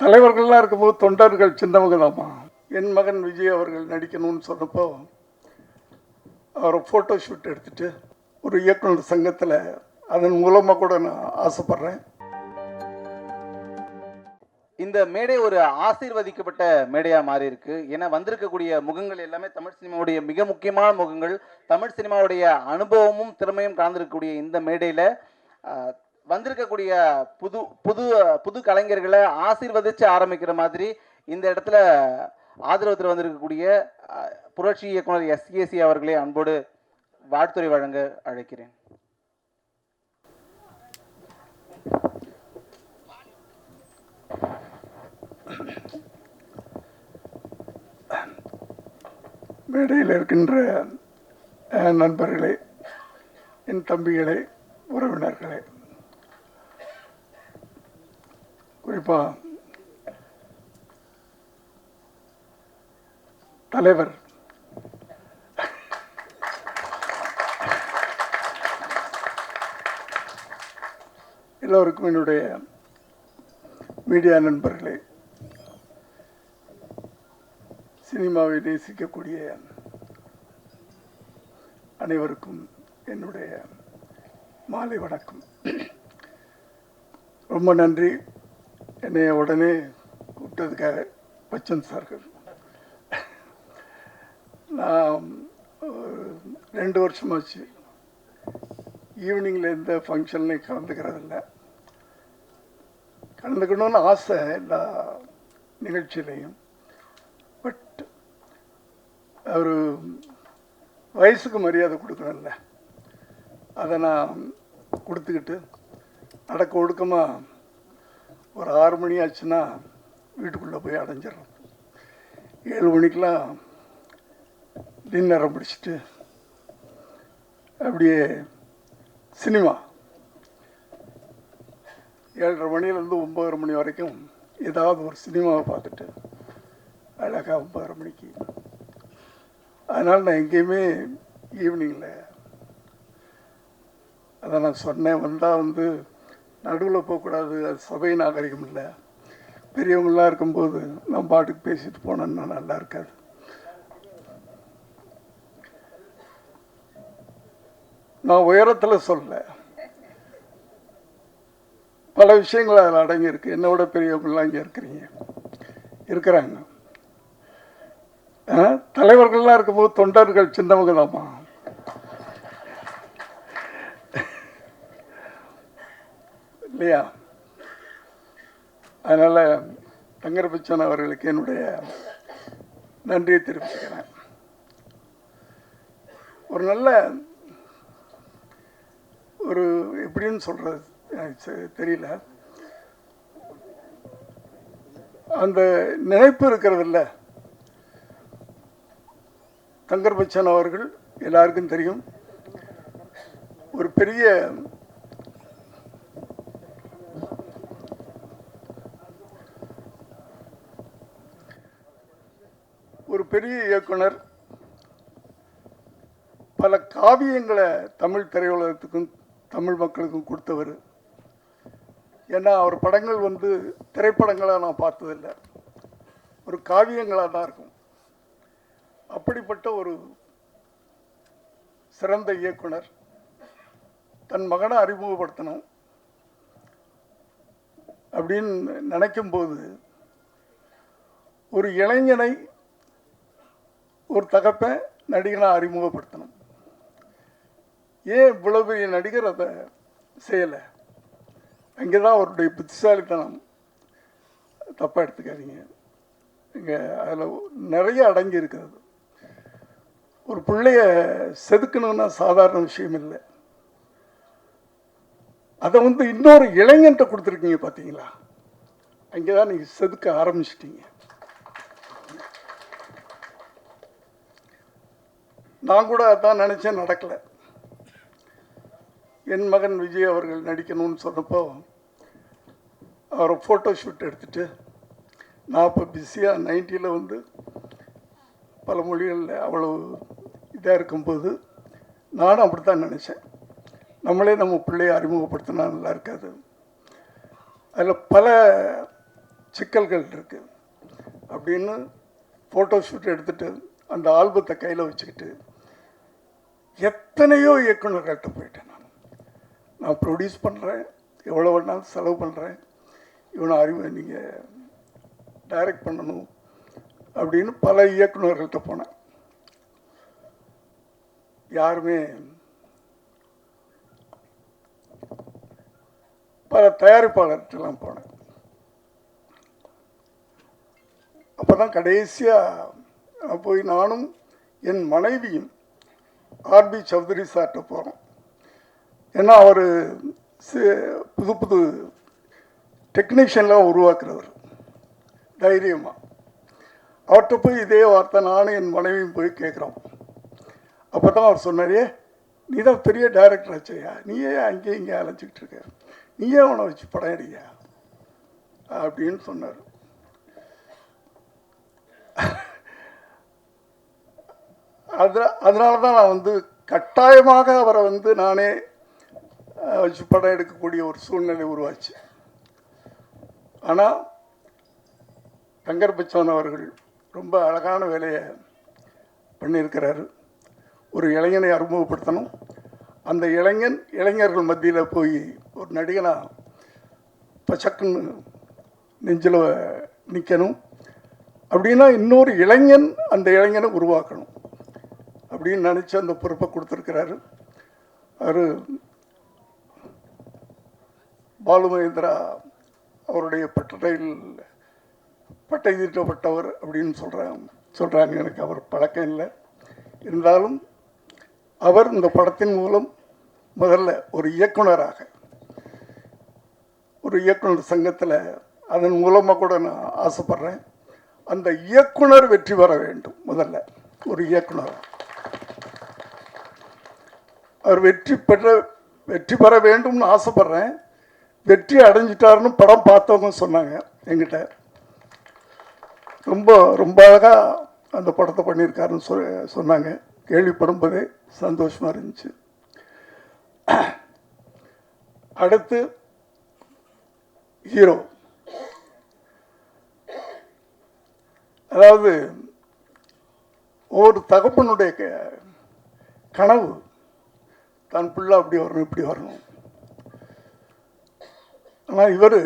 தலைவர்கள்லாம் இருக்கும்போது தொண்டர்கள் சின்னவங்க தாம்மா. என் மகன் விஜய் அவர்கள் நடிக்கணும்னு சொன்னப்போ அவரை ஃபோட்டோ ஷூட் எடுத்துகிட்டு ஒரு இயக்குனர் சங்கத்தில் அதன் மூலமாக கூட நான் ஆசைப்பட்றேன். இந்த மேடை ஒரு ஆசீர்வதிக்கப்பட்ட மேடையாக மாறி இருக்கு. ஏன்னா வந்திருக்கக்கூடிய முகங்கள் எல்லாமே தமிழ் சினிமாவுடைய மிக முக்கியமான முகங்கள். தமிழ் சினிமாவுடைய அனுபவமும் திறமையும் கலந்துருக்கக்கூடிய இந்த மேடையில் வந்திருக்கக்கூடிய புது புது புது கலைஞர்களை ஆசீர்வதித்து ஆரம்பிக்கிற மாதிரி இந்த இடத்துல ஆதரவு வந்திருக்கக்கூடிய புரட்சி இயக்குனர் எஸ்கேசி அவர்களே அன்போடு வாழ்த்துறை வழங்க அழைக்கிறேன். மேடையில் இருக்கின்ற நண்பர்களே, என் தம்பிகளே, உறவினர்களே, குறிப்பாக தலைவர் எல்லோருக்கும் என்னுடைய மீடியா நண்பர்களே, சினிமாவை நேசிக்கக்கூடிய அனைவருக்கும் என்னுடைய மாலை வணக்கம். ரொம்ப நன்றி என்னை உடனே கூப்பிட்டதுக்காக பச்சன் சார்கள். நான் 2 வருஷமாச்சு ஈவினிங்கில் எந்த ஃபங்க்ஷன்லையும் கலந்துக்கிறதில்ல. கலந்துக்கணும்னு ஆசை எல்லா நிகழ்ச்சியிலையும். பட் ஒரு வயசுக்கு மரியாதை கொடுக்கணும்ல, அதை நான் கொடுத்துக்கிட்டு அடக்க ஒடுக்கமாக ஒரு 6 மணி ஆச்சுன்னா வீட்டுக்குள்ளே போய் அடைஞ்சிடறோம். 7 மணிக்கெலாம் டின்னரை முடிச்சுட்டு அப்படியே சினிமா 7:30 மணிலேருந்து 9:30 மணி வரைக்கும் ஏதாவது ஒரு சினிமாவை பார்த்துட்டு அழகாக 9:30 மணிக்கு. அதனால் நான் எங்கேயுமே ஈவினிங்கில் அதை நான் சொன்னேன். வந்தால் நடுவில் போகக்கூடாது, அது சபை நாகரிகம் இல்லை. பெரியவங்களாம் இருக்கும்போது நான் பாட்டுக்கு பேசிட்டு போனேன்னா நல்லா இருக்காது. நான் உயரத்தில் சொல்ல, பல விஷயங்கள் அதில் அடங்கியிருக்கு. என்னை விட பெரியவங்களாம் இங்கே இருக்கிறாங்க. தலைவர்கள்லாம் இருக்கும்போது தொண்டர்கள் சின்னவங்க தாம்மா. இல்லையா? அதனால் தங்கர் பச்சன் அவர்களுக்கு என்னுடைய நன்றியை தெரிவிச்சுக்கிறேன். ஒரு நல்ல ஒரு எப்படின்னு சொல்கிறது தெரியல, அந்த நினைப்பு இருக்கிறது இல்லை. தங்கர் பச்சன் அவர்கள் எல்லாருக்கும் தெரியும், ஒரு பெரிய இயக்குனர். பல காவியங்களை தமிழ் திரையுலகத்துக்கும் தமிழ் மக்களுக்கும் கொடுத்தவர். ஏன்னா அவர் படங்கள் திரைப்படங்களாக நான் பார்த்ததில்லை, ஒரு காவியங்களாக தான் இருக்கும். அப்படிப்பட்ட ஒரு சிறந்த இயக்குனர் தன் மகனை அறிமுகப்படுத்தணும் அப்படின்னு நினைக்கும்போது, ஒரு இளைஞனை ஒரு தகப்பன் நடிகனாக அறிமுகப்படுத்தணும். ஏன் இவ்வளவு பெரிய நடிகர் அதை செய்யலை? அங்கே தான் அவருடைய புத்திசாலித்தனம். தப்பாக எடுத்துக்காதீங்க, இங்கே அதில் நிறைய அடங்கி இருக்கிறது. ஒரு பிள்ளைய செதுக்கணும்னா சாதாரண விஷயம் இல்லை. அதை இன்னொரு இளைஞன்ட்ட கொடுத்துருக்கீங்க பார்த்தீங்களா? அங்கே தான் நீங்கள் செதுக்க ஆரம்பிச்சிட்டீங்க. நான் கூட அதான் நினச்சேன், நடக்கலை. என் மகன் விஜய் அவர்கள் நடிக்கணும்னு சொன்னப்போ அவரை ஃபோட்டோ ஷூட் எடுத்துகிட்டு, நான் இப்போ பிஸியாக 90ல் பல மொழிகளில் அவ்வளோ இதாக இருக்கும்போது நானும் அப்படி தான் நினச்சேன். நம்மளே நம்ம பிள்ளையை அறிமுகப்படுத்தினா நல்லா இருக்காது. அதில் பல சிக்கல்கள் இருக்குது அப்படின்னு ஃபோட்டோ ஷூட் எடுத்துகிட்டு அந்த ஆல்பத்தை கையில் வச்சுக்கிட்டு எத்தனையோ இயக்குநர்கள்ட்ட போயிட்டேன். நான் ப்ரொடியூஸ் பண்ணுறேன், எவ்வளோ வேணாலும் செலவு பண்ணுறேன், இவனை நீங்கள் டைரக்ட் பண்ணணும் அப்படின்னு பல இயக்குநர்கள்ட்ட போனேன். யாருமே பல தயாரிப்பாளர்கிட்டலாம் போனேன். அப்போ தான் கடைசியாக போய் நானும் என் மனைவியும் ஆர்பி சௌத்ரி சார்கிட்ட போகிறோம். ஏன்னா அவர் புது புது டெக்னீஷியன்லாம் உருவாக்குறவர் தைரியமாக. அவர்கிட்ட போய் இதே வார்த்தை நானும் என் மனைவியும் போய் கேட்குறோம். அப்போ தான் அவர் சொன்னாரே, நீ தான் பெரிய டைரக்டர் ஆச்சையா, நீயே அங்கேயும் இங்கே அலைஞ்சிக்கிட்டு இருக்க, நீயே அவனை வச்சு படம் எடுயா அப்படின்னு சொன்னார். அதனால தான் நான் கட்டாயமாக அவரை நானே வச்சு படம் எடுக்கக்கூடிய ஒரு சூழ்நிலை உருவாச்சு. ஆனால் தங்கர் பச்சான் அவர்கள் ரொம்ப அழகான வேலையை பண்ணியிருக்கிறாரு. ஒரு இளைஞனை அறிமுகப்படுத்தணும், அந்த இளைஞர்கள் மத்தியில் போய் ஒரு நடிகனாக பச்சக்குன்னு நெஞ்சில் நிற்கணும். அப்படின்னா இன்னொரு இளைஞன் அந்த இளைஞனை உருவாக்கணும் அப்படின்னு நினச்சி அந்த பொறுப்பை கொடுத்துருக்கிறாரு. அவர் பாலு மகேந்திரா அவருடைய பட்டை தீட்டப்பட்டவர் அப்படின்னு சொல்கிறாங்க. எனக்கு அவர் பழக்கம் இல்லை. இருந்தாலும் அவர் இந்த படத்தின் மூலம் முதல்ல ஒரு இயக்குனராக, ஒரு இயக்குனர் சங்கத்தில் அதன் மூலமாக கூட நான் ஆசைப்படுறேன். அந்த இயக்குனர் வெற்றி பெற வேண்டும். முதல்ல ஒரு இயக்குனர் அவர் வெற்றி பெற வேண்டும்னு ஆசைப்படுறேன். வெற்றி அடைஞ்சிட்டாருன்னு படம் பார்த்தவங்க சொன்னாங்க என்கிட்ட. ரொம்ப ரொம்ப அழகாக அந்த படத்தை பண்ணியிருக்காருன்னு சொன்னாங்க. கேள்விப்படும்போதே சந்தோஷமாக இருந்துச்சு. அடுத்து ஹீரோ, அதாவது ஒரு தகப்பனுடைய கனவு, தன் பிள்ளை அப்படி வரணும் இப்படி வரணும். ஆனால் இவர்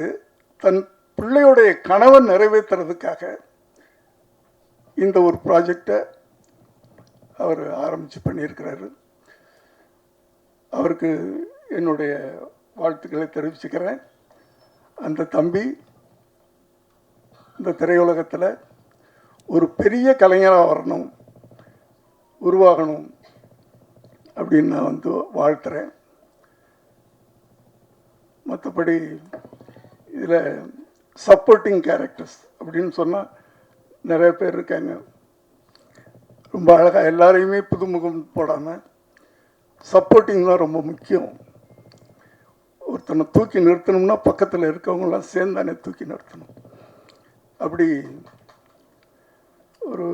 தன் பிள்ளையுடைய கனவை நிறைவேற்றுறதுக்காக இந்த ஒரு ப்ராஜெக்டை அவர் ஆரம்பித்து பண்ணியிருக்கிறாரு. அவருக்கு என்னுடைய வாழ்த்துக்களை தெரிவிச்சுக்கிறேன். அந்த தம்பி இந்த திரையுலகத்தில் ஒரு பெரிய கலைஞராக வரணும், உருவாகணும் அப்படின்னு நான் வாழ்த்துறேன். மற்றபடி இதில் சப்போர்ட்டிங் கேரக்டர்ஸ் அப்படின்னு சொன்னால் நிறைய பேர் இருக்காங்க. ரொம்ப அழகாக எல்லாரையுமே புதுமுகம் போடாமல் சப்போர்ட்டிங் தான் ரொம்ப முக்கியம். ஒருத்தனை தூக்கி நிறுத்தணும்னா பக்கத்தில் இருக்கவங்களாம் சேர்ந்தானே தூக்கி நிறுத்தணும். அப்படி ஒரு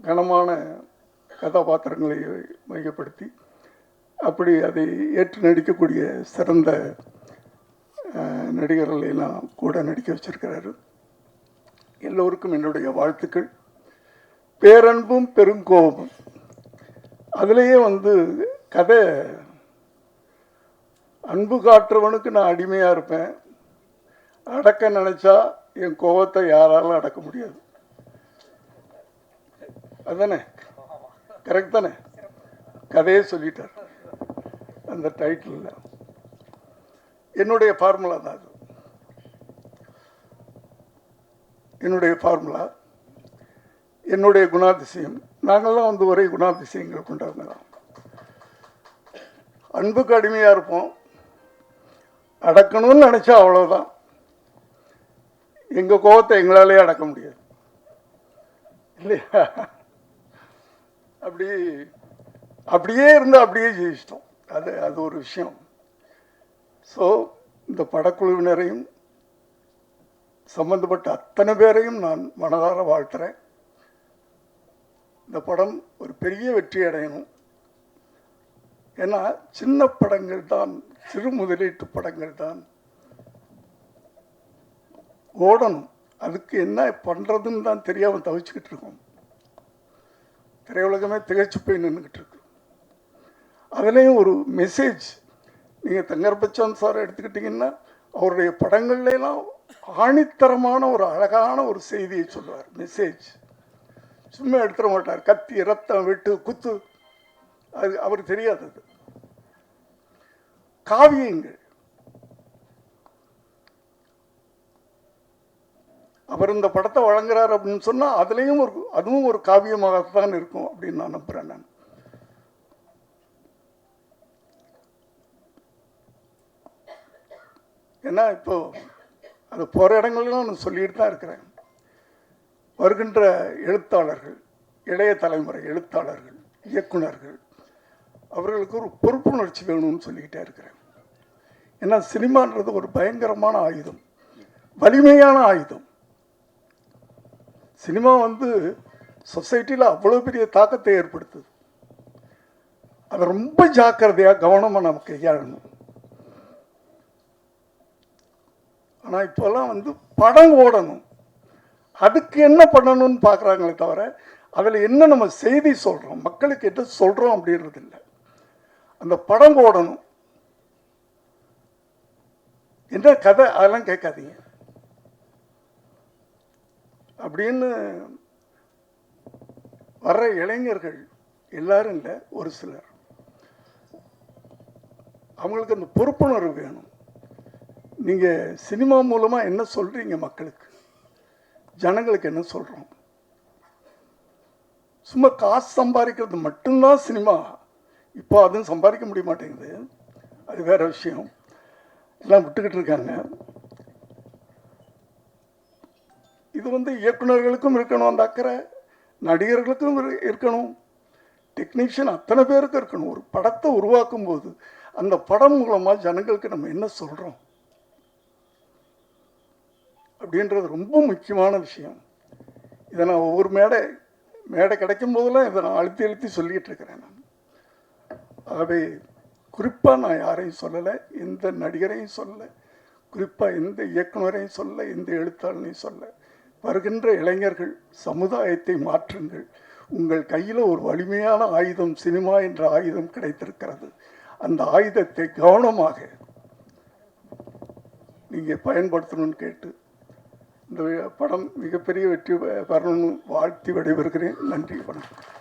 கனமான கதாபாத்திரங்களை மையப்படுத்தி அப்படி அதை ஏற்று நடிக்கக்கூடிய சிறந்த நடிகர்களெல்லாம் கூட நடிக்க வச்சிருக்கிறாரு. எல்லோருக்கும் என்னுடைய வாழ்த்துக்கள். பேரன்பும் பெருங்கோபமும், அதுலேயே கதை, அன்பு காட்டுறவனுக்கு நான் அடிமையாக இருப்பேன், அடக்க நினச்சா என் கோபத்தை யாராலும் அடக்க முடியாது. அதுதானே கரெக்ட் தானே? கதையே சொல்லிட்டார் அந்த டைட்டிலில். என்னுடைய ஃபார்முலா தான் அது. என்னுடைய ஃபார்முலா, என்னுடைய குணாதிசயம். நாங்கள்லாம் ஒரே குணாதிசயங்கள் கொண்டவங்க தான். அன்புக்கு அடிமையாக இருப்போம், அடக்கணும்னு நினச்சா அவ்வளோதான். எங்கள் கோபத்தை எங்களாலே அடக்க முடியாது இல்லையா? அப்படியே இருந்து அப்படியே ஜெயிச்சிட்டோம். அது ஒரு விஷயம். ஸோ இந்த படக்குழுவினரையும் சம்பந்தப்பட்ட அத்தனை பேரையும் நான் மனதார வாழ்த்துறேன். இந்த படம் ஒரு பெரிய வெற்றி அடையணும். ஏன்னா சின்ன படங்கள் தான், சிறு முதலீட்டு படங்கள் தான் ஓடணும். அதுக்கு என்ன பண்ணுறதுன்னு தான் தெரியாமல் தவிச்சுக்கிட்டு இருக்கோம். திரையுலகமே திகைச்சு போய் நின்றுக்கிட்டு இருக்கு. அதுலேயும் ஒரு மெசேஜ், நீங்கள் தங்கர் பச்சான் சார் எடுத்துக்கிட்டிங்கன்னா அவருடைய படங்கள்லாம் ஆணித்தரமான ஒரு அழகான ஒரு செய்தியை சொல்லுவார். மெசேஜ் சும்மா எடுத்துட மாட்டார். கத்தி, ரத்தம், வெட்டு, குத்து, அது அவருக்கு தெரியாதது. காவியங்கள், அவர் இந்த படத்தை வழங்குறார் அப்படின்னு சொன்னால் அதுவும் ஒரு காவியமாகத்தான் இருக்கும் அப்படின்னு நான் நம்புகிறேன். நான் ஏன்னா இப்போ அது போகிற இடங்கள்லாம் நான் சொல்லிட்டு தான் இருக்கிறேன். வருகின்ற எழுத்தாளர்கள், இளைய தலைமுறை எழுத்தாளர்கள், இயக்குனர்கள், அவர்களுக்கு ஒரு பொறுப்புணர்ச்சி வேணும்னு சொல்லிக்கிட்டே இருக்கிறேன். ஏன்னா சினிமான்றது ஒரு பயங்கரமான ஆயுதம், வலிமையான ஆயுதம். சினிமா சொசைட்டியில் அவ்வளோ பெரிய தாக்கத்தை ஏற்படுத்துது. அதை ரொம்ப ஜாக்கிரதையாக கவனமாக நம்ம கையாளணும். ஆனால் இப்போல்லாம் படம் ஓடணும், அதுக்கு என்ன பண்ணணும்னு பார்க்குறாங்களே தவிர அதில் என்ன நம்ம செய்தி சொல்கிறோம், மக்களுக்கு என்ன சொல்கிறோம் அப்படின்றது இல்லை. அந்த படம் ஓடணும், என்ன கதை அதெல்லாம் கேட்காதீங்க அப்படின்னு வர்ற இளைஞர்கள் எல்லாரும் இல்லை, ஒரு சிலர். அவங்களுக்கு அந்த பொறுப்புணர்வு வேணும். நீங்கள் சினிமா மூலமாக என்ன சொல்கிறீங்க மக்களுக்கு, ஜனங்களுக்கு என்ன சொல்கிறோம்? சும்மா காசு சம்பாதிக்கிறது மட்டும்தான் சினிமா. இப்போ அதுவும் சம்பாதிக்க முடிய மாட்டேங்குது, அது வேற விஷயம். எல்லாம் விட்டுக்கிட்டு இருக்காங்க. இது இயக்குநர்களுக்கும் இருக்கணும் அந்த அக்கறை, நடிகர்களுக்கும் இருக்கணும், டெக்னீஷியன் அத்தனை பேருக்கும் இருக்கணும். ஒரு படத்தை உருவாக்கும் போது அந்த படம் மூலமாக ஜனங்களுக்கு நம்ம என்ன சொல்கிறோம் அப்படின்றது ரொம்ப முக்கியமான விஷயம். இதை நான் ஒவ்வொரு மேடை கிடைக்கும் போதெல்லாம் இதை நான் அழுத்தி சொல்லிகிட்டு இருக்கிறேன். நான் ஆகவே குறிப்பாக நான் யாரையும் சொல்லலை, எந்த நடிகரையும் சொல்லலை, குறிப்பாக எந்த இயக்குனரையும் சொல்லலை, எந்த எழுத்தாளனையும் சொல்லலை. வருகின்ற இளைஞர்கள், சமுதாயத்தை மாற்றுங்கள். உங்கள் கையில் ஒரு வலிமையான ஆயுதம், சினிமா என்ற ஆயுதம் கிடைத்திருக்கிறது. அந்த ஆயுதத்தை கவனமாக நீங்கள் பயன்படுத்தணும்னு கேட்டு இந்த படம் மிகப்பெரிய வெற்றி பெறணும்னு வாழ்த்தி விடைபெறுகிறேன். நன்றி, வணக்கம்.